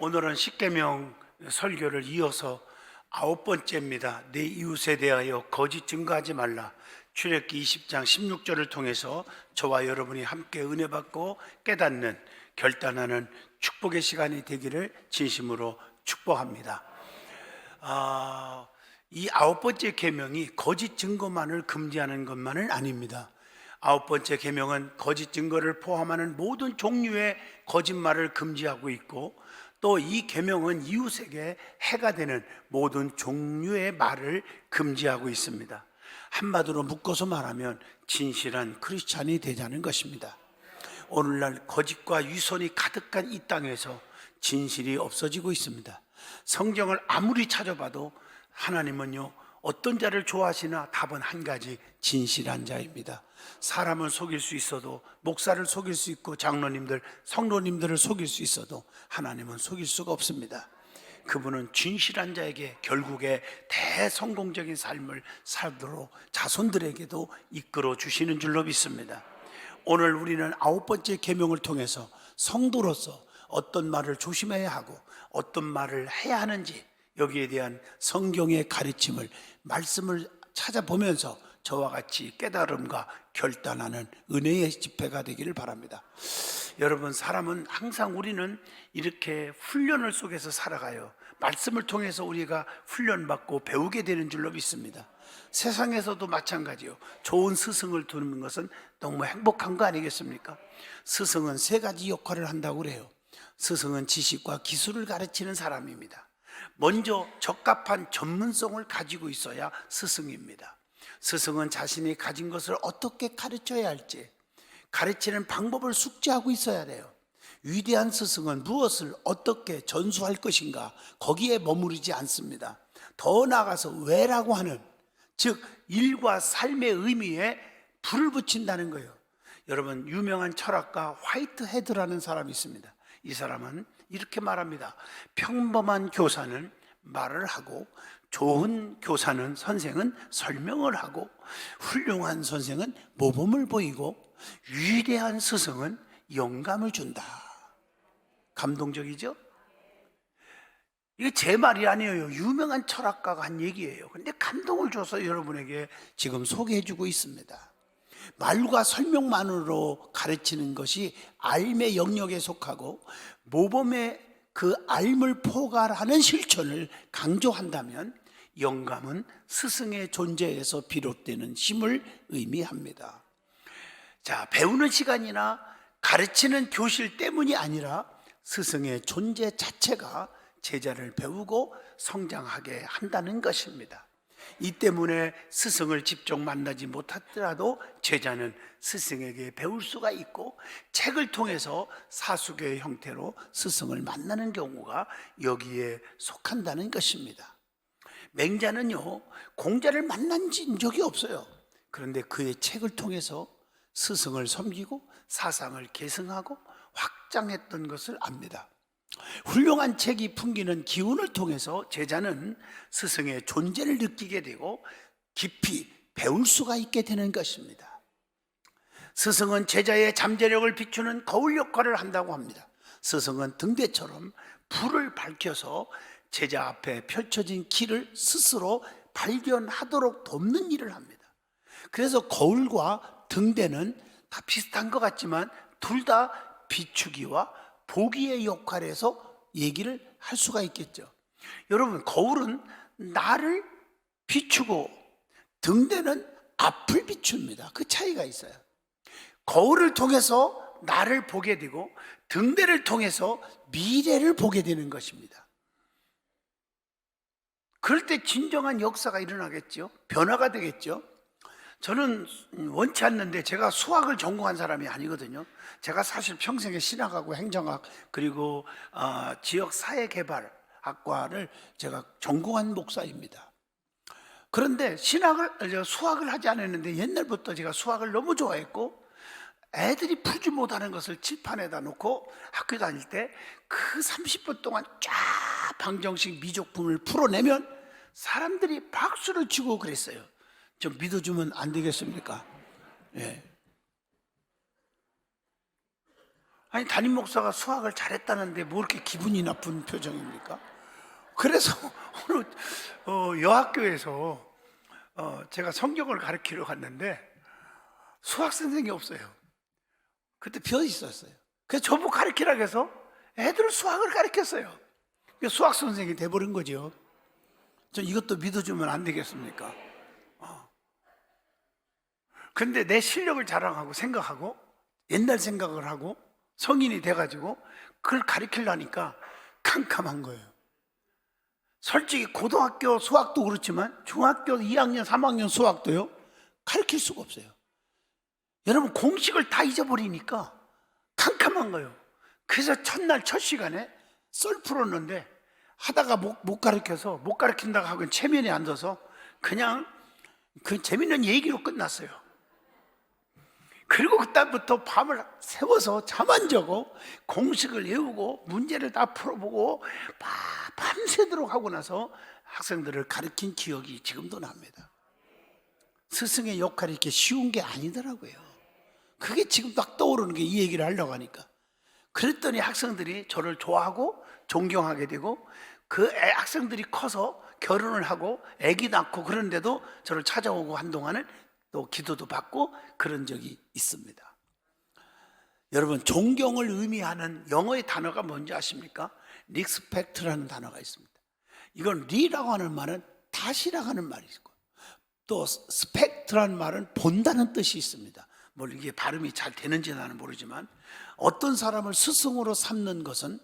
오늘은 십계명 설교를 이어서 9번째입니다. 내 이웃에 대하여 거짓 증거하지 말라. 출애굽기 20장 16절을 통해서 저와 여러분이 함께 은혜 받고 깨닫는, 결단하는 축복의 시간이 되기를 진심으로 축복합니다. 이 9번째 계명이 거짓 증거만을 금지하는 것만은 아닙니다. 9번째 계명은 거짓 증거를 포함하는 모든 종류의 거짓말을 금지하고 있고, 또 이 계명은 이웃에게 해가 되는 모든 종류의 말을 금지하고 있습니다. 한마디로 묶어서 말하면 진실한 크리스찬이 되자는 것입니다. 오늘날 거짓과 위선이 가득한 이 땅에서 진실이 없어지고 있습니다. 성경을 아무리 찾아봐도 하나님은요, 어떤 자를 좋아하시나? 답은 한 가지, 진실한 자입니다. 사람을 속일 수 있어도, 목사를 속일 수 있고, 장로님들, 성도님들을 속일 수 있어도 하나님은 속일 수가 없습니다. 그분은 진실한 자에게 결국에 대성공적인 삶을 살도록 자손들에게도 이끌어 주시는 줄로 믿습니다. 오늘 우리는 9번째 계명을 통해서 성도로서 어떤 말을 조심해야 하고 어떤 말을 해야 하는지, 여기에 대한 성경의 가르침을, 말씀을 찾아보면서 저와 같이 깨달음과 결단하는 은혜의 집회가 되기를 바랍니다. 여러분, 사람은 항상, 우리는 이렇게 훈련을 속에서 살아가요. 말씀을 통해서 우리가 훈련받고 배우게 되는 줄로 믿습니다. 세상에서도 마찬가지요. 좋은 스승을 두는 것은 너무 행복한 거 아니겠습니까? 스승은 세 가지 역할을 한다고 그래요. 스승은 지식과 기술을 가르치는 사람입니다. 먼저 적합한 전문성을 가지고 있어야 스승입니다. 스승은 자신이 가진 것을 어떻게 가르쳐야 할지, 가르치는 방법을 숙지하고 있어야 돼요. 위대한 스승은 무엇을 어떻게 전수할 것인가, 거기에 머무르지 않습니다. 더 나아가서 왜라고 하는, 즉 일과 삶의 의미에 불을 붙인다는 거예요. 여러분, 유명한 철학가 화이트 헤드라는 사람이 있습니다. 이 사람은 이렇게 말합니다. 평범한 교사는 말을 하고, 좋은 교사는, 선생은 설명을 하고, 훌륭한 선생은 모범을 보이고, 위대한 스승은 영감을 준다. 감동적이죠? 이게 제 말이 아니에요. 유명한 철학가가 한 얘기예요. 근데 감동을 줘서 여러분에게 지금 소개해주고 있습니다. 말과 설명만으로 가르치는 것이 알의 영역에 속하고, 모범의 그 알을 포괄하는 실천을 강조한다면 영감은 스승의 존재에서 비롯되는 힘을 의미합니다. 자, 배우는 시간이나 가르치는 교실 때문이 아니라 스승의 존재 자체가 제자를 배우고 성장하게 한다는 것입니다. 이 때문에 스승을 직접 만나지 못하더라도 제자는 스승에게 배울 수가 있고, 책을 통해서 사수교의 형태로 스승을 만나는 경우가 여기에 속한다는 것입니다. 맹자는요, 공자를 만난 적이 없어요. 그런데 그의 책을 통해서 스승을 섬기고 사상을 계승하고 확장했던 것을 압니다. 훌륭한 책이 풍기는 기운을 통해서 제자는 스승의 존재를 느끼게 되고 깊이 배울 수가 있게 되는 것입니다. 스승은 제자의 잠재력을 비추는 거울 역할을 한다고 합니다. 스승은 등대처럼 불을 밝혀서 제자 앞에 펼쳐진 길을 스스로 발견하도록 돕는 일을 합니다. 그래서 거울과 등대는 다 비슷한 것 같지만 둘 다 비추기와 보기의 역할에서 얘기를 할 수가 있겠죠. 여러분, 거울은 나를 비추고 등대는 앞을 비춥니다. 그 차이가 있어요. 거울을 통해서 나를 보게 되고 등대를 통해서 미래를 보게 되는 것입니다. 그럴 때 진정한 역사가 일어나겠죠. 변화가 되겠죠. 저는 원치 않는데 제가 수학을 전공한 사람이 아니거든요. 제가 사실 평생에 신학하고 행정학, 그리고 지역사회개발학과를 제가 전공한 목사입니다. 그런데 수학을 하지 않았는데 옛날부터 제가 수학을 너무 좋아했고, 애들이 풀지 못하는 것을 칠판에다 놓고 학교 다닐 때 그 30분 동안 쫙 방정식 미적분을 풀어내면 사람들이 박수를 치고 그랬어요. 좀 믿어주면 안 되겠습니까? 예. 아니 담임 목사가 수학을 잘했다는데 뭐 이렇게 기분이 나쁜 표정입니까? 그래서 오늘 여학교에서 제가 성경을 가르치러 갔는데 수학 선생님이 없어요. 그때 비어 있었어요. 그래서 저보고 가르치라고 해서 애들 수학을 가르쳤어요. 수학 선생님이 돼버린 거죠. 저 이것도 믿어주면 안 되겠습니까? 근데 내 실력을 자랑하고 생각하고 옛날 생각을 하고 성인이 돼가지고 그걸 가르치려니까 캄캄한 거예요. 솔직히 고등학교 수학도 그렇지만 중학교 2학년, 3학년 수학도요 가르칠 수가 없어요. 여러분 공식을 다 잊어버리니까 캄캄한 거예요. 그래서 첫날 첫 시간에 썰 풀었는데 하다가 못 가르쳐서 못 가르친다고 하고 체면에 앉아서 그냥 그 재밌는 얘기로 끝났어요. 그리고 그다음부터 밤을 새워서 잠 안 자고 공식을 외우고 문제를 다 풀어보고 밤새도록 하고 나서 학생들을 가르친 기억이 지금도 납니다. 스승의 역할이 이렇게 쉬운 게 아니더라고요. 그게 지금 딱 떠오르는 게 이 얘기를 하려고 하니까. 그랬더니 학생들이 저를 좋아하고 존경하게 되고 그 학생들이 커서 결혼을 하고 아기 낳고 그런데도 저를 찾아오고 한동안은 또 기도도 받고 그런 적이 있습니다. 여러분 존경을 의미하는 영어의 단어가 뭔지 아십니까? 리스펙트라는 단어가 있습니다. 이건 리라고 하는 말은 다시라고 하는 말이 있고 또 스펙트라는 말은 본다는 뜻이 있습니다. 뭐 이게 발음이 잘 되는지 나는 모르지만 어떤 사람을 스승으로 삼는 것은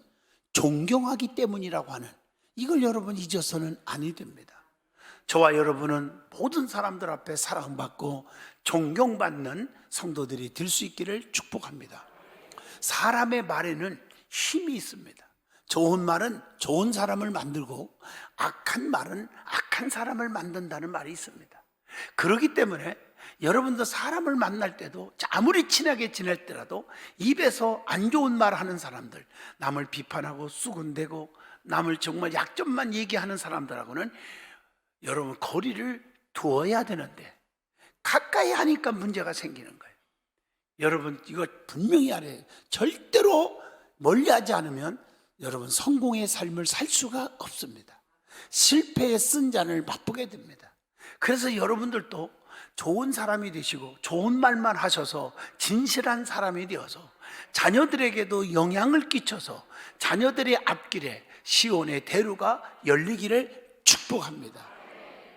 존경하기 때문이라고 하는 이걸 여러분 잊어서는 아니 됩니다. 저와 여러분은 모든 사람들 앞에 사랑받고 존경받는 성도들이 될 수 있기를 축복합니다. 사람의 말에는 힘이 있습니다. 좋은 말은 좋은 사람을 만들고 악한 말은 악한 사람을 만든다는 말이 있습니다. 그렇기 때문에 여러분도 사람을 만날 때도 아무리 친하게 지낼 때라도 입에서 안 좋은 말 하는 사람들, 남을 비판하고 수군대고 남을 정말 약점만 얘기하는 사람들하고는 여러분 거리를 두어야 되는데 가까이 하니까 문제가 생기는 거예요. 여러분 이거 분명히 알아요. 절대로 멀리하지 않으면 여러분 성공의 삶을 살 수가 없습니다. 실패의 쓴 잔을 맛보게 됩니다. 그래서 여러분들도 좋은 사람이 되시고 좋은 말만 하셔서 진실한 사람이 되어서 자녀들에게도 영향을 끼쳐서 자녀들의 앞길에 시온의 대로가 열리기를 축복합니다.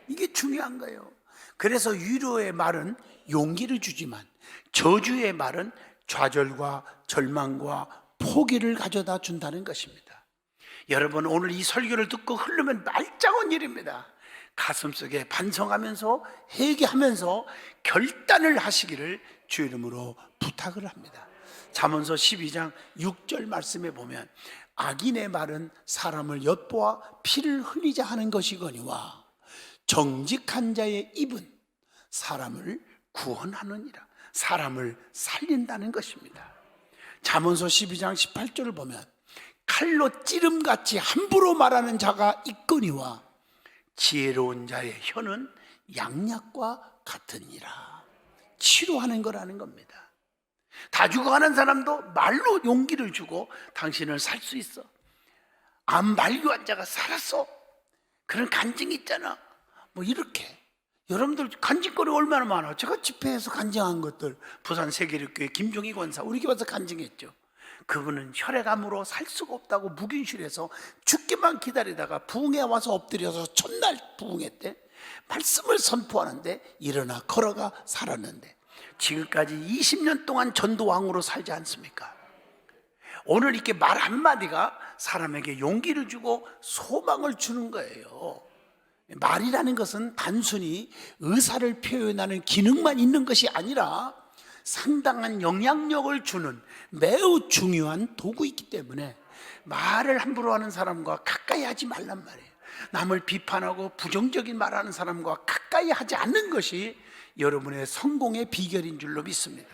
이게 중요한 거예요. 그래서 위로의 말은 용기를 주지만 저주의 말은 좌절과 절망과 포기를 가져다 준다는 것입니다. 여러분 오늘 이 설교를 듣고 흐르면 말짱한 일입니다. 가슴속에 반성하면서 회개하면서 결단을 하시기를 주 이름으로 부탁을 합니다. 잠언서 12장 6절 말씀에 보면 악인의 말은 사람을 엿보아 피를 흘리자 하는 것이거니와 정직한 자의 입은 사람을 구원하느니라. 사람을 살린다는 것입니다. 잠언서 12장 18절을 보면 칼로 찌름같이 함부로 말하는 자가 있거니와 지혜로운 자의 혀는 양약과 같으니라. 치료하는 거라는 겁니다. 다 죽어가는 사람도 말로 용기를 주고 당신을 살 수 있어. 암 말교한 자가 살았어. 그런 간증이 있잖아. 뭐 이렇게 여러분들 간증거리 얼마나 많아. 제가 집회에서 간증한 것들 부산 세계력교회 김종희 권사 우리 교회에서 간증했죠. 그분은 혈액암으로 살 수가 없다고 묵인실에서 죽기만 기다리다가 부흥에 와서 엎드려서 첫날 부흥회 때 말씀을 선포하는데 일어나 걸어가 살았는데 지금까지 20년 동안 전도왕으로 살지 않습니까? 오늘 이렇게 말 한마디가 사람에게 용기를 주고 소망을 주는 거예요. 말이라는 것은 단순히 의사를 표현하는 기능만 있는 것이 아니라 상당한 영향력을 주는 매우 중요한 도구이기 때문에 말을 함부로 하는 사람과 가까이 하지 말란 말이에요. 남을 비판하고 부정적인 말하는 사람과 가까이 하지 않는 것이 여러분의 성공의 비결인 줄로 믿습니다.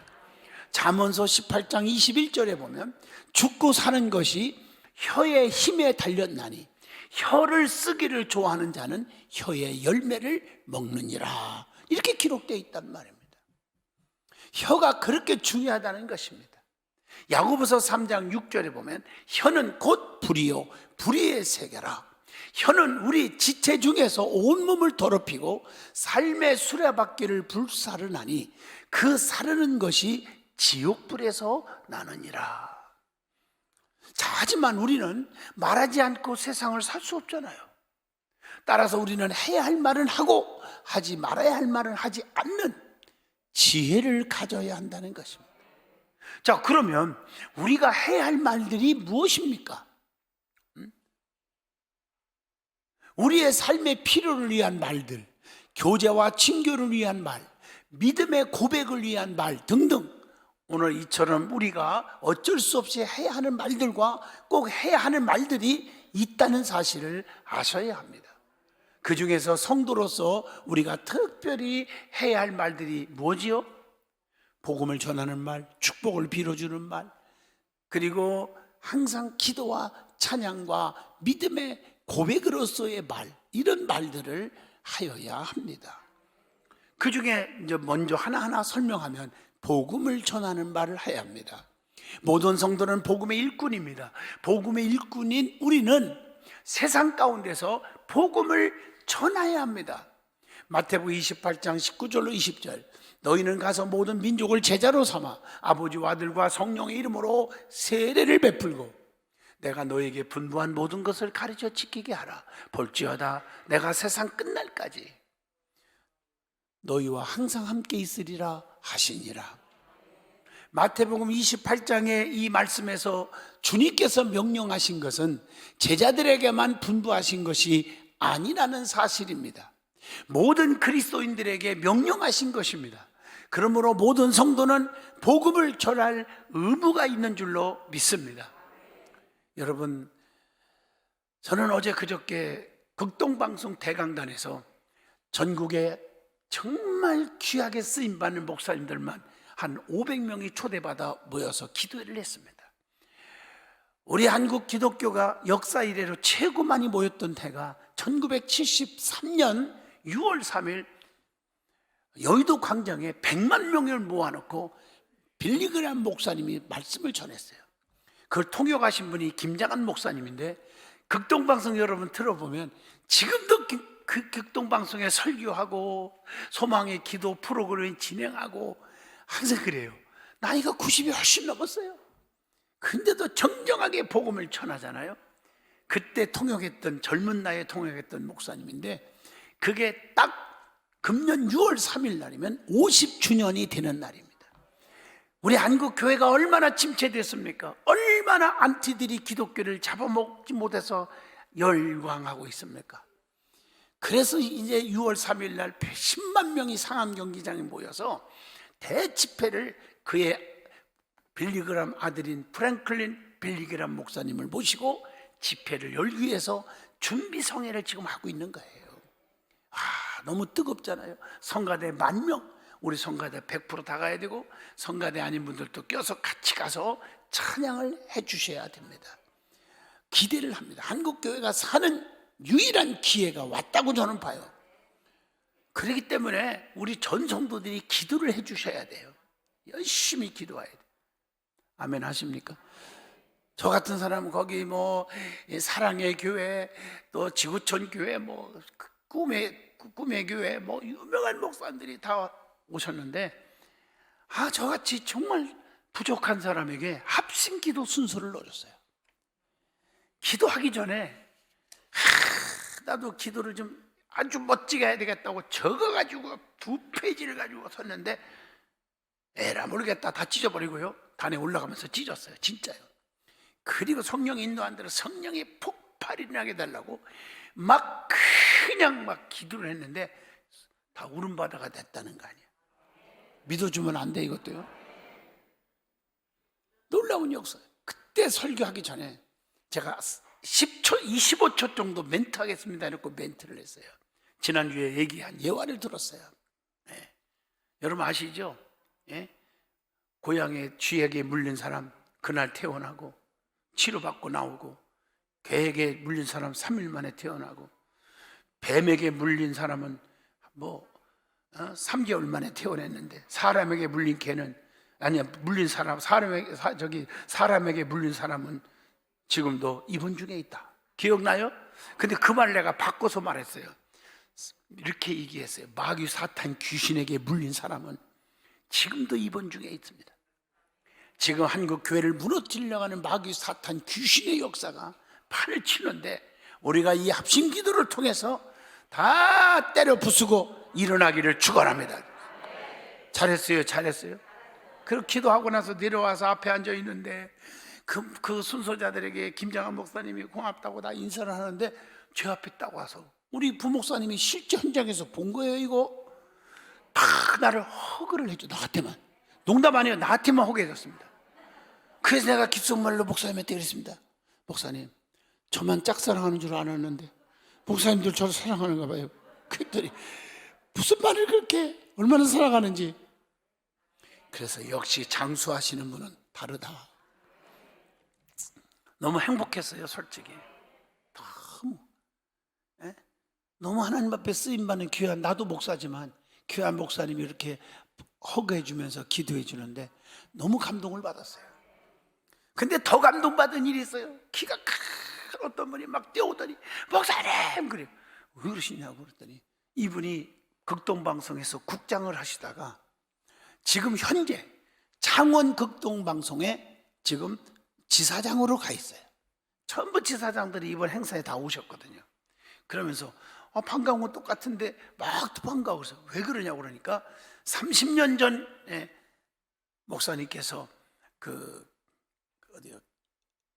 잠언서 18장 21절에 보면 죽고 사는 것이 혀의 힘에 달렸나니 혀를 쓰기를 좋아하는 자는 혀의 열매를 먹느니라. 이렇게 기록되어 있단 말입니다. 혀가 그렇게 중요하다는 것입니다. 야고보서 3장 6절에 보면 혀는 곧 불이요 불의의 세계라. 혀는 우리 지체 중에서 온몸을 더럽히고 삶의 수레바퀴를 불사르나니 그 사르는 것이 지옥불에서 나느니라. 자, 하지만 우리는 말하지 않고 세상을 살 수 없잖아요. 따라서 우리는 해야 할 말은 하고 하지 말아야 할 말은 하지 않는 지혜를 가져야 한다는 것입니다. 자, 그러면 우리가 해야 할 말들이 무엇입니까? 우리의 삶의 필요를 위한 말들, 교제와 친교를 위한 말, 믿음의 고백을 위한 말 등등, 오늘 이처럼 우리가 어쩔 수 없이 해야 하는 말들과 꼭 해야 하는 말들이 있다는 사실을 아셔야 합니다. 그 중에서 성도로서 우리가 특별히 해야 할 말들이 뭐지요? 복음을 전하는 말, 축복을 빌어주는 말, 그리고 항상 기도와 찬양과 믿음의 고백으로서의 말, 이런 말들을 하여야 합니다. 그 중에 이제 먼저 하나하나 설명하면 복음을 전하는 말을 해야 합니다. 모든 성도는 복음의 일꾼입니다. 복음의 일꾼인 우리는 세상 가운데서 복음을 전해야 합니다. 마태복음 28장 19절로 20절, 너희는 가서 모든 민족을 제자로 삼아 아버지와 아들과 성령의 이름으로 세례를 베풀고 내가 너에게 분부한 모든 것을 가르쳐 지키게 하라. 볼지어다 내가 세상 끝날까지 너희와 항상 함께 있으리라 하시니라. 마태복음 28장의 이 말씀에서 주님께서 명령하신 것은 제자들에게만 분부하신 것이 아니라는 사실입니다. 모든 그리스도인들에게 명령하신 것입니다. 그러므로 모든 성도는 복음을 전할 의무가 있는 줄로 믿습니다. 여러분, 저는 어제 그저께 극동방송 대강단에서 전국에 정말 귀하게 쓰임받는 목사님들만 한 500명이 초대받아 모여서 기도회를 했습니다. 우리 한국 기독교가 역사 이래로 최고 많이 모였던 해가 1973년 6월 3일 여의도 광장에 100만 명을 모아놓고 빌리그람 목사님이 말씀을 전했어요. 그걸 통역하신 분이 김장한 목사님인데, 극동방송 여러분 들어보면 지금도 그 극동방송에 설교하고 소망의 기도 프로그램 진행하고 항상 그래요. 나이가 90이 훨씬 넘었어요. 근데도 정정하게 복음을 전하잖아요. 그때 통역했던, 젊은 나이에 통역했던 목사님인데, 그게 딱 금년 6월 3일 날이면 50주년이 되는 날입니다. 우리 한국 교회가 얼마나 침체됐습니까? 얼마나 안티들이 기독교를 잡아먹지 못해서 열광하고 있습니까? 그래서 이제 6월 3일 날 10만 명이 상암 경기장에 모여서 대집회를, 그의 빌리그람 아들인 프랭클린 빌리그람 목사님을 모시고 집회를 열기 위해서 준비 성회를 지금 하고 있는 거예요. 너무 뜨겁잖아요. 성가대 10,000명, 우리 성가대 100% 다 가야 되고 성가대 아닌 분들도 껴서 같이 가서 찬양을 해 주셔야 됩니다. 기대를 합니다. 한국 교회가 사는 유일한 기회가 왔다고 저는 봐요. 그렇기 때문에 우리 전 성도들이 기도를 해 주셔야 돼요. 열심히 기도해야 돼요. 아멘 하십니까? 저 같은 사람은 거기 뭐 사랑의 교회, 또 지구촌 교회, 뭐 꿈의 교회, 뭐 유명한 목사님들이 다 오셨는데, 저같이 정말 부족한 사람에게 합심기도 순서를 넣어줬어요. 기도하기 전에 나도 기도를 좀 아주 멋지게 해야 되겠다고 적어가지고 2페이지를 가지고 섰는데, 에라 모르겠다 다 찢어버리고요, 단에 올라가면서 찢었어요. 진짜요. 그리고 성령이 인도한 대로 성령의 폭발이 나게 달라고 막 그냥 막 기도를 했는데 다 울음바다가 됐다는 거 아니에요. 믿어주면 안 돼, 이것도요. 놀라운 역사예요. 그때 설교하기 전에 제가 10초, 25초 정도 멘트 하겠습니다 이렇게 멘트를 했어요. 지난주에 얘기한 예화를 들었어요. 네. 여러분 아시죠? 예? 고향에 쥐에게 물린 사람 그날 퇴원하고, 치료받고 나오고, 개에게 물린 사람 3일 만에 퇴원하고, 뱀에게 물린 사람은 3개월 만에 퇴원했는데, 사람에게 물린 개는 아니야, 물린 사람에게 물린 사람은 지금도 입원 중에 있다. 기억나요? 근데 그 말을 내가 바꿔서 말했어요. 이렇게 얘기했어요. 마귀 사탄 귀신에게 물린 사람은 지금도 입원 중에 있습니다. 지금 한국 교회를 무너뜨리려고 하는 마귀 사탄 귀신의 역사가 판을 치는데, 우리가 이 합심 기도를 통해서 다 때려 부수고 일어나기를 축원합니다. 잘했어요, 잘했어요. 그렇게 기도하고 나서 내려와서 앞에 앉아 있는데 그 순서자들에게 김장한 목사님이 고맙다고 다 인사를 하는데 제 앞에 딱 와서 우리 부목사님이 실제 현장에서 본 거예요. 이거 다 나를 허그를 해줘. 나한테만, 농담 아니에요. 나한테만 허그해줬습니다. 그래서 내가 귓속말로 목사님한테 그랬습니다. 목사님, 저만 짝사랑하는 줄 알았는데 목사님들 저를 사랑하는가 봐요. 그랬더니 무슨 말을 그렇게 얼마나 사랑하는지. 그래서 역시 장수하시는 분은 다르다. 너무 행복했어요, 솔직히. 너무 하나님 앞에 쓰임받는 귀한, 나도 목사지만 귀한 목사님이 이렇게 허그해 주면서 기도해 주는데 너무 감동을 받았어요. 근데 더 감동받은 일이 있어요. 키가 큰 어떤 분이 막 뛰어오더니 목사님, 그래, 왜 그러시냐고 그랬더니 이분이 극동방송에서 국장을 하시다가 지금 현재 창원 극동방송에 지금 지사장으로 가 있어요. 전부 지사장들이 이번 행사에 다 오셨거든요. 그러면서 반가운 건 똑같은데 막 반가워서 왜 그러냐고 그러니까 30년 전에 목사님께서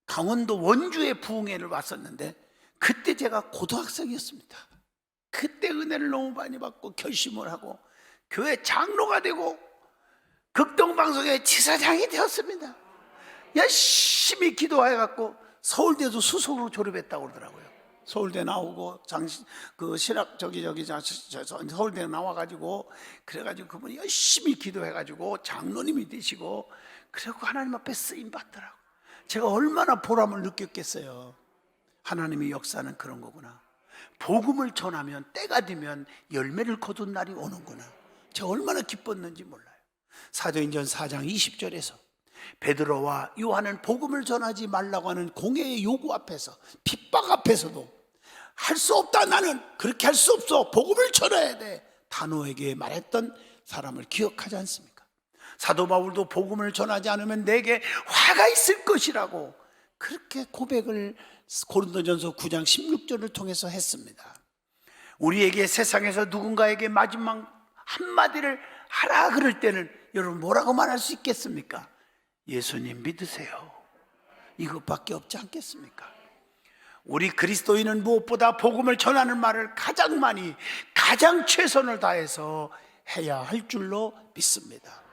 강원도 원주에 부흥회를 왔었는데 그때 제가 고등학생이었습니다. 그때 은혜를 너무 많이 받고 결심을 하고 교회 장로가 되고 극동방송의 지사장이 되었습니다. 열심히 기도해갖고 서울대도 수석으로 졸업했다고 그러더라고요. 서울대 나오고 서울대 나와가지고 그래가지고 그분이 열심히 기도해가지고 장로님이 되시고 그래갖고 하나님 앞에 쓰임 받더라고. 제가 얼마나 보람을 느꼈겠어요. 하나님의 역사는 그런 거구나. 복음을 전하면 때가 되면 열매를 거둔 날이 오는구나. 제가 얼마나 기뻤는지 몰라요. 사도행전 4장 20절에서 베드로와 요한은 복음을 전하지 말라고 하는 공회의 요구 앞에서, 핍박 앞에서도 할 수 없다, 나는 그렇게 할 수 없어, 복음을 전해야 돼, 단호하게 말했던 사람을 기억하지 않습니까? 사도 바울도 복음을 전하지 않으면 내게 화가 있을 것이라고 그렇게 고백을 고린도전서 9장 16절을 통해서 했습니다. 우리에게 세상에서 누군가에게 마지막 한마디를 하라 그럴 때는 여러분 뭐라고 말할 수 있겠습니까? 예수님 믿으세요, 이것밖에 없지 않겠습니까? 우리 그리스도인은 무엇보다 복음을 전하는 말을 가장 많이, 가장 최선을 다해서 해야 할 줄로 믿습니다.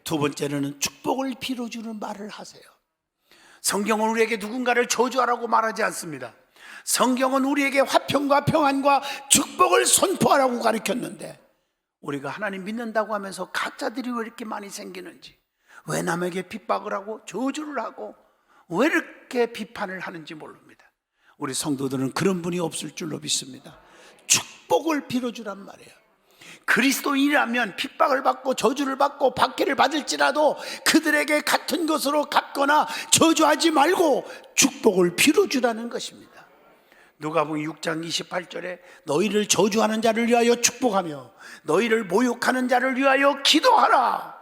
두 번째는 축복을 빌어주는 말을 하세요. 성경은 우리에게 누군가를 저주하라고 말하지 않습니다. 성경은 우리에게 화평과 평안과 축복을 선포하라고 가르쳤는데 우리가 하나님 믿는다고 하면서 가짜들이 왜 이렇게 많이 생기는지, 왜 남에게 핍박을 하고 저주를 하고 왜 이렇게 비판을 하는지 모릅니다. 우리 성도들은 그런 분이 없을 줄로 믿습니다. 축복을 빌어주란 말이에요. 그리스도인이라면 핍박을 받고 저주를 받고 박해를 받을지라도 그들에게 같은 것으로 갚거나 저주하지 말고 축복을 빌어주라는 것입니다. 누가복음 6장 28절에 너희를 저주하는 자를 위하여 축복하며 너희를 모욕하는 자를 위하여 기도하라.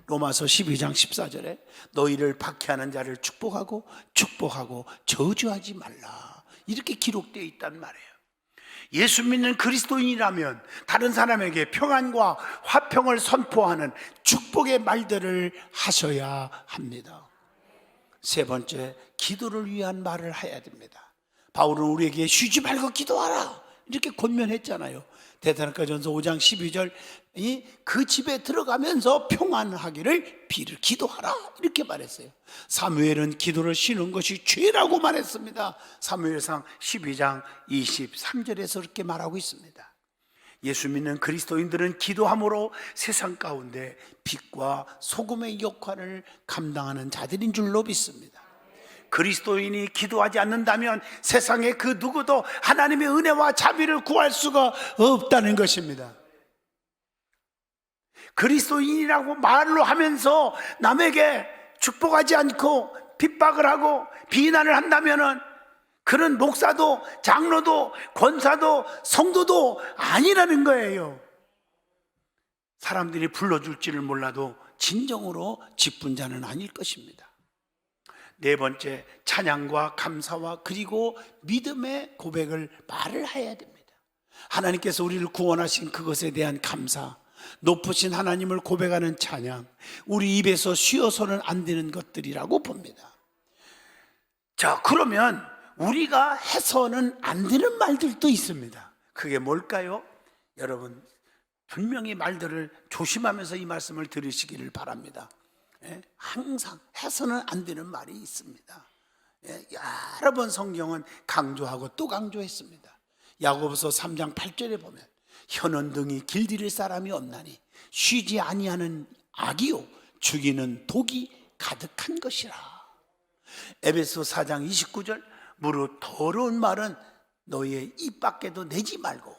로마서 12장 14절에 너희를 박해하는 자를 축복하고 저주하지 말라, 이렇게 기록되어 있단 말이에요. 예수 믿는 그리스도인이라면 다른 사람에게 평안과 화평을 선포하는 축복의 말들을 하셔야 합니다. 세 번째, 기도를 위한 말을 해야 됩니다. 바울은 우리에게 쉬지 말고 기도하라 이렇게 권면했잖아요. 데살로니가전서 5장 12절, 그 집에 들어가면서 평안하기를 기도하라 이렇게 말했어요. 사무엘은 기도를 쉬는 것이 죄라고 말했습니다. 사무엘상 12장 23절에서 그렇게 말하고 있습니다. 예수 믿는 그리스도인들은 기도함으로 세상 가운데 빛과 소금의 역할을 감당하는 자들인 줄로 믿습니다. 그리스도인이 기도하지 않는다면 세상에 그 누구도 하나님의 은혜와 자비를 구할 수가 없다는 것입니다. 그리스도인이라고 말로 하면서 남에게 축복하지 않고 핍박을 하고 비난을 한다면은 그런 목사도 장로도 권사도 성도도 아니라는 거예요. 사람들이 불러줄지를 몰라도 진정으로 직분자는 아닐 것입니다. 네 번째, 찬양과 감사와 그리고 믿음의 고백을 말을 해야 됩니다. 하나님께서 우리를 구원하신 그것에 대한 감사, 높으신 하나님을 고백하는 찬양, 우리 입에서 쉬어서는 안 되는 것들이라고 봅니다. 자, 그러면 우리가 해서는 안 되는 말들도 있습니다. 그게 뭘까요? 여러분 분명히 말들을 조심하면서 이 말씀을 들으시기를 바랍니다. 항상 해서는 안 되는 말이 있습니다. 여러 번 성경은 강조하고 또 강조했습니다. 야고보서 3장 8절에 보면 혀는 등이 길들일 사람이 없나니 쉬지 아니하는 악이요 죽이는 독이 가득한 것이라. 에베소 4장 29절 무릇 더러운 말은 너희의 입 밖에도 내지 말고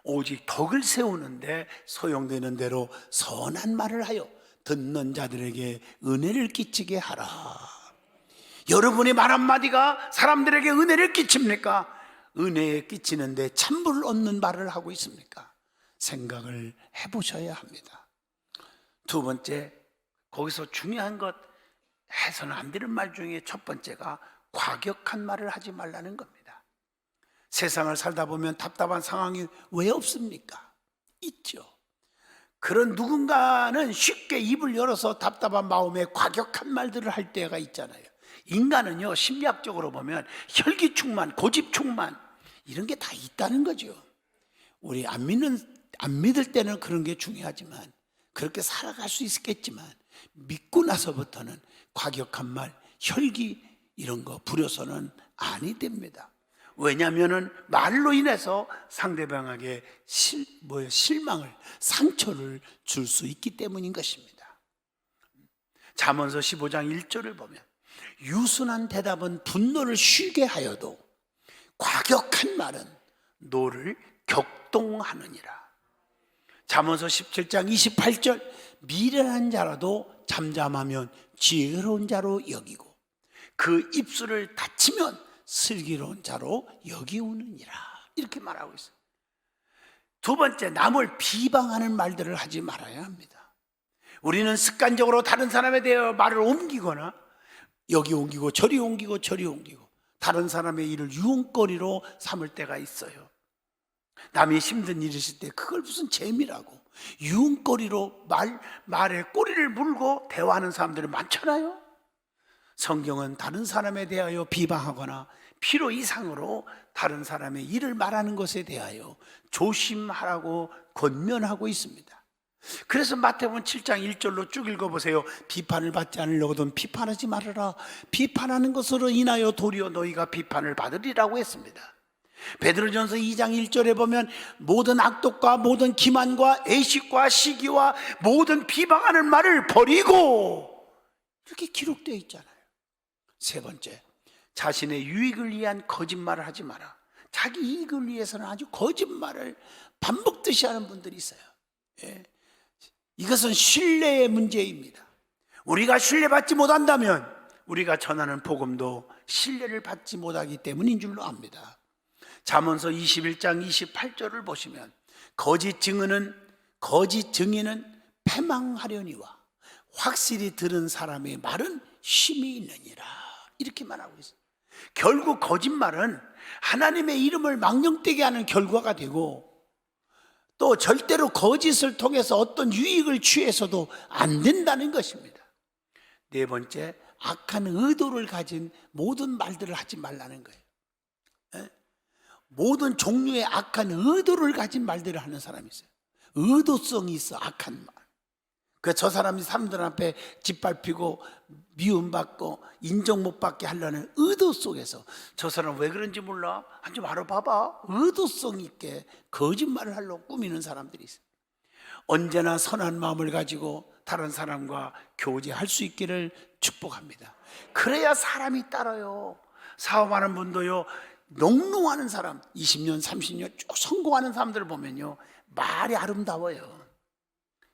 오직 덕을 세우는데 소용되는 대로 선한 말을 하여 듣는 자들에게 은혜를 끼치게 하라. 여러분의 말 한마디가 사람들에게 은혜를 끼칩니까? 은혜에 끼치는데 찬물을 얻는 말을 하고 있습니까? 생각을 해보셔야 합니다. 두 번째, 거기서 중요한 것, 해서는 안 되는 말 중에 첫 번째가 과격한 말을 하지 말라는 겁니다. 세상을 살다 보면 답답한 상황이 왜 없습니까? 있죠. 그런 누군가는 쉽게 입을 열어서 답답한 마음에 과격한 말들을 할 때가 있잖아요. 인간은요, 심리학적으로 보면 혈기충만, 고집충만 이런 게 다 있다는 거죠. 우리 안 믿을 때는 그런 게 중요하지만 그렇게 살아갈 수 있겠지만 믿고 나서부터는 과격한 말, 혈기 이런 거 부려서는 아니 됩니다. 왜냐하면 말로 인해서 상대방에게 실망을, 상처를 줄 수 있기 때문인 것입니다. 잠언서 15장 1절을 보면 유순한 대답은 분노를 쉬게 하여도 과격한 말은 노를 격동하느니라. 잠언서 17장 28절 미련한 자라도 잠잠하면 지혜로운 자로 여기고 그 입술을 닫히면 슬기로운 자로 여기우느니라. 이렇게 말하고 있어요. 두 번째, 남을 비방하는 말들을 하지 말아야 합니다. 우리는 습관적으로 다른 사람에 대해 말을 옮기거나 여기 옮기고 저리 옮기고 저리 옮기고 다른 사람의 일을 유흥거리로 삼을 때가 있어요. 남이 힘든 일 있을 때 그걸 무슨 재미라고 유흥거리로 말에 꼬리를 물고 대화하는 사람들이 많잖아요. 성경은 다른 사람에 대하여 비방하거나 필요 이상으로 다른 사람의 일을 말하는 것에 대하여 조심하라고 권면하고 있습니다. 그래서 마태복음 7장 1절로 쭉 읽어보세요. 비판을 받지 않으려거든 비판하지 말아라. 비판하는 것으로 인하여 도리어 너희가 비판을 받으리라고 했습니다. 베드로전서 2장 1절에 보면 모든 악독과 모든 기만과 애식과 시기와 모든 비방하는 말을 버리고 이렇게 기록되어 있잖아요. 세 번째, 자신의 유익을 위한 거짓말을 하지 마라. 자기 이익을 위해서는 아주 거짓말을 반복듯이 하는 분들이 있어요. 이것은 신뢰의 문제입니다. 우리가 신뢰받지 못한다면 우리가 전하는 복음도 신뢰를 받지 못하기 때문인 줄로 압니다. 잠언서 21장 28절을 보시면 거짓 증인은 패망하려니와 확실히 들은 사람의 말은 힘이 있느니라. 이렇게 말하고 있어요. 결국 거짓말은 하나님의 이름을 망령되게 하는 결과가 되고 또 절대로 거짓을 통해서 어떤 유익을 취해서도 안 된다는 것입니다. 네 번째, 악한 의도를 가진 모든 말들을 하지 말라는 거예요. 모든 종류의 악한 의도를 가진 말들을 하는 사람이 있어요. 의도성이 있어, 악한 말. 저 사람이 사람들 앞에 짓밟히고 미움받고 인정 못 받게 하려는 의도 속에서 저 사람 왜 그런지 몰라? 좀 알아봐봐. 의도성 있게 거짓말을 하려고 꾸미는 사람들이 있어요. 언제나 선한 마음을 가지고 다른 사람과 교제할 수 있기를 축복합니다. 그래야 사람이 따라요. 사업하는 분도요, 농농하는 사람 20년 30년 쭉 성공하는 사람들을 보면요 말이 아름다워요.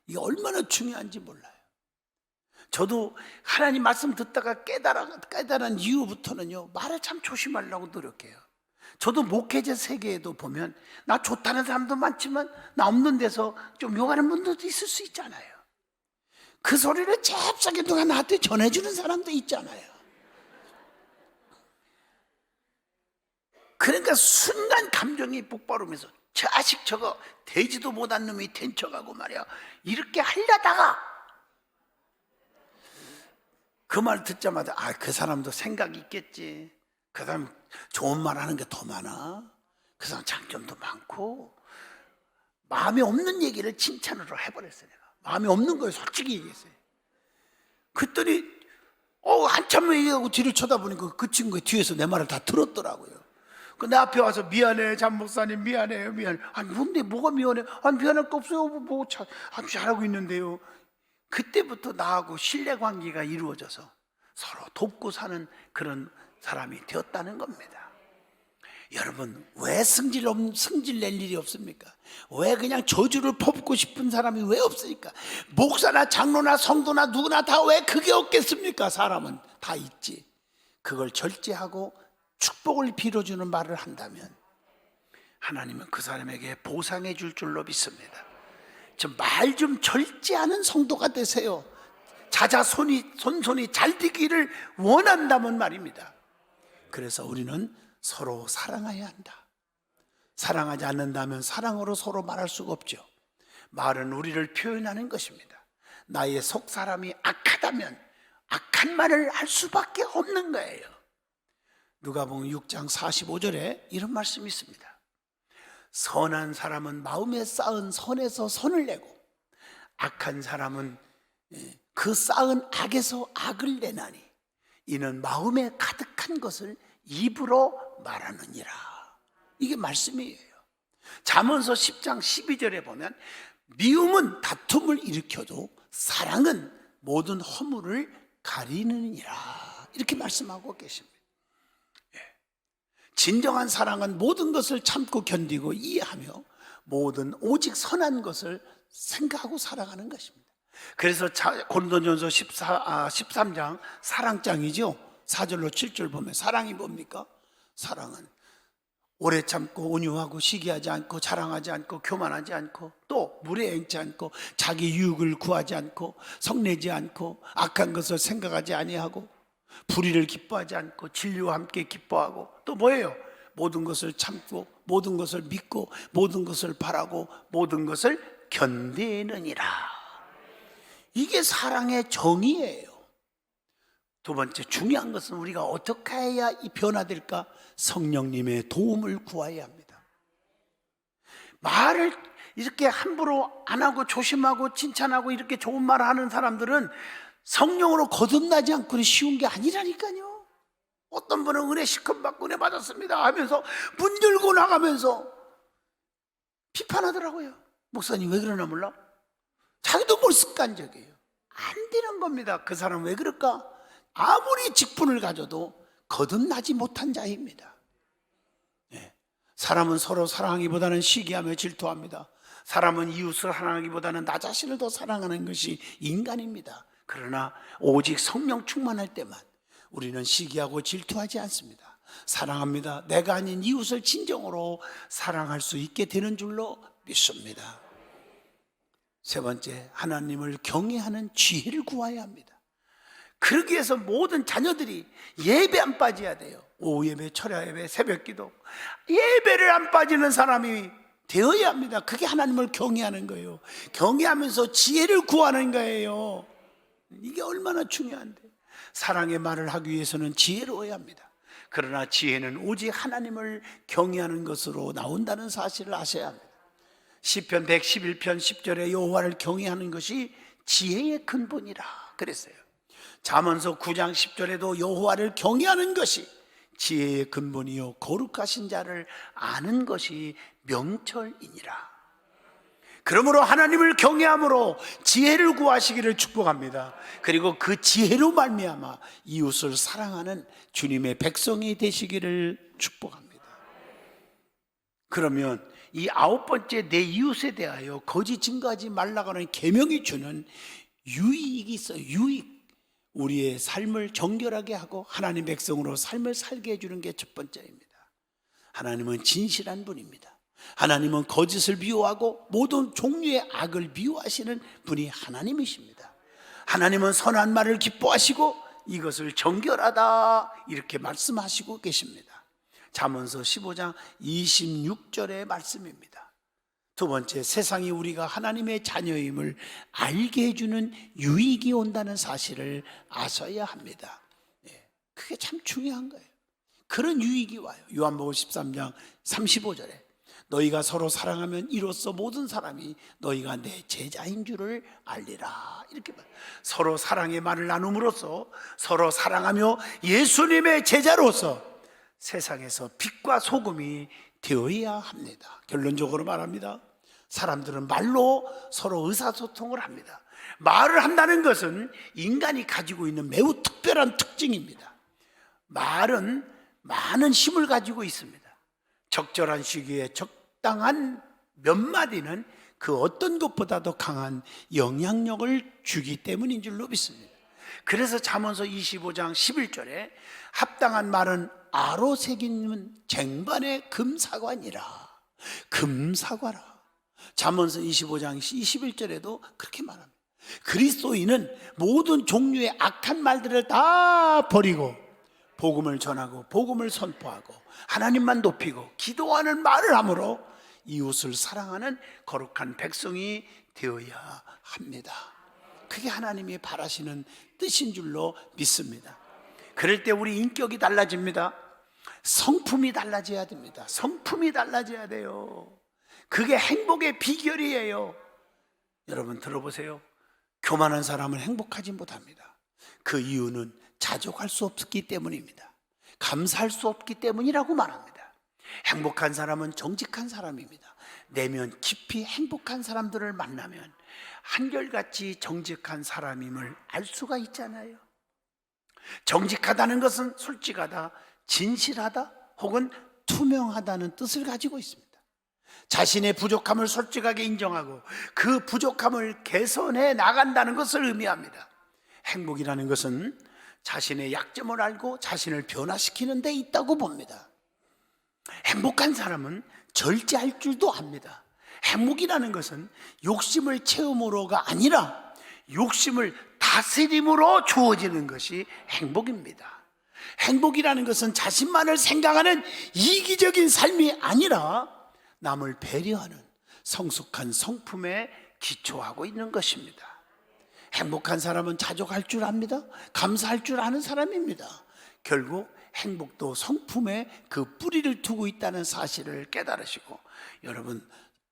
이게 얼마나 중요한지 몰라요. 저도 하나님 말씀 듣다가 깨달은 이후부터는요, 말을 참 조심하려고 노력해요. 저도 목회자 세계에도 보면 나 좋다는 사람도 많지만 나 없는 데서 좀 욕하는 분들도 있을 수 있잖아요. 그 소리를 잽싸게 누가 나한테 전해주는 사람도 있잖아요. 그러니까 순간 감정이 폭발하면서 자식 저거 되지도 못한 놈이 된 척하고 말이야, 이렇게 하려다가 그 말 듣자마자 그 사람도 생각이 있겠지. 그 사람 좋은 말 하는 게 더 많아. 그 사람 장점도 많고. 마음에 없는 얘기를 칭찬으로 해버렸어요. 내가 마음에 없는 거예요. 솔직히 얘기했어요. 그랬더니 한참 얘기하고 뒤를 쳐다보니까 그 친구가 뒤에서 내 말을 다 들었더라고요. 내 앞에 와서 미안해, 장 목사님, 미안해요, 미안해. 아니 뭔데, 뭐가 미안해? 아니 미안할 거 없어요. 잘하고 있는데요. 그때부터 나하고 신뢰관계가 이루어져서 서로 돕고 사는 그런 사람이 되었다는 겁니다. 여러분, 왜 승질 낼 일이 없습니까? 왜 그냥 저주를 퍼붓고 싶은 사람이 왜 없습니까? 목사나 장로나 성도나 누구나 다 왜 그게 없겠습니까? 사람은 다 있지. 그걸 절제하고 축복을 빌어주는 말을 한다면 하나님은 그 사람에게 보상해 줄 줄로 믿습니다. 말 좀 절제하는 성도가 되세요. 손손이 잘 되기를 원한다면 말입니다. 그래서 우리는 서로 사랑해야 한다. 사랑하지 않는다면 사랑으로 서로 말할 수가 없죠. 말은 우리를 표현하는 것입니다. 나의 속 사람이 악하다면 악한 말을 할 수밖에 없는 거예요. 누가복음 6장 45절에 이런 말씀이 있습니다. 선한 사람은 마음에 쌓은 선에서 선을 내고 악한 사람은 그 쌓은 악에서 악을 내나니 이는 마음에 가득한 것을 입으로 말하느니라. 이게 말씀이에요. 잠언서 10장 12절에 보면 미움은 다툼을 일으켜도 사랑은 모든 허물을 가리느니라, 이렇게 말씀하고 계십니다. 진정한 사랑은 모든 것을 참고 견디고 이해하며 오직 선한 것을 생각하고 살아가는 것입니다. 그래서 고린도전서 13장 사랑장이죠. 4절로 7절 보면 사랑이 뭡니까? 사랑은 오래 참고 온유하고 시기하지 않고 자랑하지 않고 교만하지 않고 또 무례행치 않고 자기 유익을 구하지 않고 성내지 않고 악한 것을 생각하지 아니하고 불의를 기뻐하지 않고 진리와 함께 기뻐하고 또 뭐예요? 모든 것을 참고 모든 것을 믿고 모든 것을 바라고 모든 것을 견디느니라. 이게 사랑의 정의예요. 두 번째 중요한 것은 우리가 어떻게 해야 변화될까? 성령님의 도움을 구해야 합니다. 말을 이렇게 함부로 안 하고 조심하고 칭찬하고 이렇게 좋은 말을 하는 사람들은 성령으로 거듭나지 않고는 쉬운 게 아니라니까요. 어떤 분은 은혜 시컷받고 은혜 받았습니다 하면서 문 열고 나가면서 비판하더라고요. 목사님 왜 그러나 몰라? 자기도 뭘 습관적이에요. 안 되는 겁니다. 그 사람 왜 그럴까? 아무리 직분을 가져도 거듭나지 못한 자입니다. 사람은 서로 사랑하기보다는 시기하며 질투합니다. 사람은 이웃을 사랑하기보다는 나 자신을 더 사랑하는 것이 인간입니다. 그러나 오직 성령 충만할 때만 우리는 시기하고 질투하지 않습니다. 사랑합니다. 내가 아닌 이웃을 진정으로 사랑할 수 있게 되는 줄로 믿습니다. 세 번째, 하나님을 경외하는 지혜를 구해야 합니다. 그러기 위해서 모든 자녀들이 예배 안 빠져야 돼요. 오후 예배, 철야 예배, 새벽 기도, 예배를 안 빠지는 사람이 되어야 합니다. 그게 하나님을 경외하는 거예요. 경외하면서 지혜를 구하는 거예요. 이게 얼마나 중요한데. 사랑의 말을 하기 위해서는 지혜로워야 합니다. 그러나 지혜는 오직 하나님을 경외하는 것으로 나온다는 사실을 아셔야 합니다. 시편 111편 10절에 여호와를 경외하는 것이 지혜의 근본이라 그랬어요. 잠언서 9장 10절에도 여호와를 경외하는 것이 지혜의 근본이요 거룩하신 자를 아는 것이 명철이니라. 그러므로 하나님을 경외함으로 지혜를 구하시기를 축복합니다. 그리고 그 지혜로 말미암아 이웃을 사랑하는 주님의 백성이 되시기를 축복합니다. 그러면 이 아홉 번째 내 이웃에 대하여 거짓 증거하지 말라고 하는 계명이 주는 유익이 있어요. 유익. 우리의 삶을 정결하게 하고 하나님 백성으로 삶을 살게 해주는 게 첫 번째입니다. 하나님은 진실한 분입니다. 하나님은 거짓을 미워하고 모든 종류의 악을 미워하시는 분이 하나님이십니다. 하나님은 선한 말을 기뻐하시고 이것을 정결하다 이렇게 말씀하시고 계십니다. 잠언서 15장 26절의 말씀입니다. 두 번째, 세상이 우리가 하나님의 자녀임을 알게 해주는 유익이 온다는 사실을 아셔야 합니다. 그게 참 중요한 거예요. 그런 유익이 와요. 요한복음 13장 35절에 너희가 서로 사랑하면 이로써 모든 사람이 너희가 내 제자인 줄을 알리라. 이렇게 말해요. 서로 사랑의 말을 나눔으로써 서로 사랑하며 예수님의 제자로서 세상에서 빛과 소금이 되어야 합니다. 결론적으로 말합니다. 사람들은 말로 서로 의사소통을 합니다. 말을 한다는 것은 인간이 가지고 있는 매우 특별한 특징입니다. 말은 많은 힘을 가지고 있습니다. 적절한 시기에 적당한 몇 마디는 그 어떤 것보다도 강한 영향력을 주기 때문인 줄로 믿습니다. 그래서 잠언서 25장 11절에 합당한 말은 아로 새기는 쟁반의 금사과니라. 금사과라. 잠언서 25장 21절에도 그렇게 말합니다. 그리스도인은 모든 종류의 악한 말들을 다 버리고 복음을 전하고 복음을 선포하고 하나님만 높이고 기도하는 말을 함으로 이웃을 사랑하는 거룩한 백성이 되어야 합니다. 그게 하나님이 바라시는 뜻인 줄로 믿습니다. 그럴 때 우리 인격이 달라집니다. 성품이 달라져야 됩니다. 성품이 달라져야 돼요. 그게 행복의 비결이에요. 여러분 들어보세요. 교만한 사람은 행복하지 못합니다. 그 이유는 자족할 수 없기 때문입니다. 감사할 수 없기 때문이라고 말합니다. 행복한 사람은 정직한 사람입니다. 내면 깊이 행복한 사람들을 만나면 한결같이 정직한 사람임을 알 수가 있잖아요. 정직하다는 것은 솔직하다, 진실하다 혹은 투명하다는 뜻을 가지고 있습니다. 자신의 부족함을 솔직하게 인정하고 그 부족함을 개선해 나간다는 것을 의미합니다. 행복이라는 것은 자신의 약점을 알고 자신을 변화시키는 데 있다고 봅니다. 행복한 사람은 절제할 줄도 압니다. 행복이라는 것은 욕심을 채움으로가 아니라 욕심을 다스림으로 주어지는 것이 행복입니다. 행복이라는 것은 자신만을 생각하는 이기적인 삶이 아니라 남을 배려하는 성숙한 성품에 기초하고 있는 것입니다. 행복한 사람은 자족할 줄 압니다. 감사할 줄 아는 사람입니다. 결국 행복도 성품에 그 뿌리를 두고 있다는 사실을 깨달으시고 여러분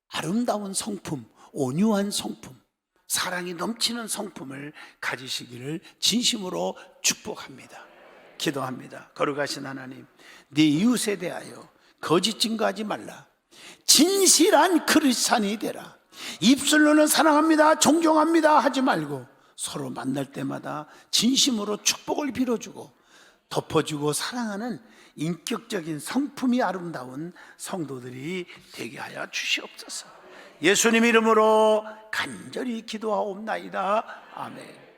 아름다운 성품, 온유한 성품, 사랑이 넘치는 성품을 가지시기를 진심으로 축복합니다. 기도합니다. 거룩하신 하나님, 네 이웃에 대하여 거짓 증거하지 말라. 진실한 크리스찬이 되라. 입술로는 사랑합니다, 존경합니다 하지 말고 서로 만날 때마다 진심으로 축복을 빌어주고 덮어주고 사랑하는 인격적인 성품이 아름다운 성도들이 되게 하여 주시옵소서. 예수님 이름으로 간절히 기도하옵나이다. 아멘.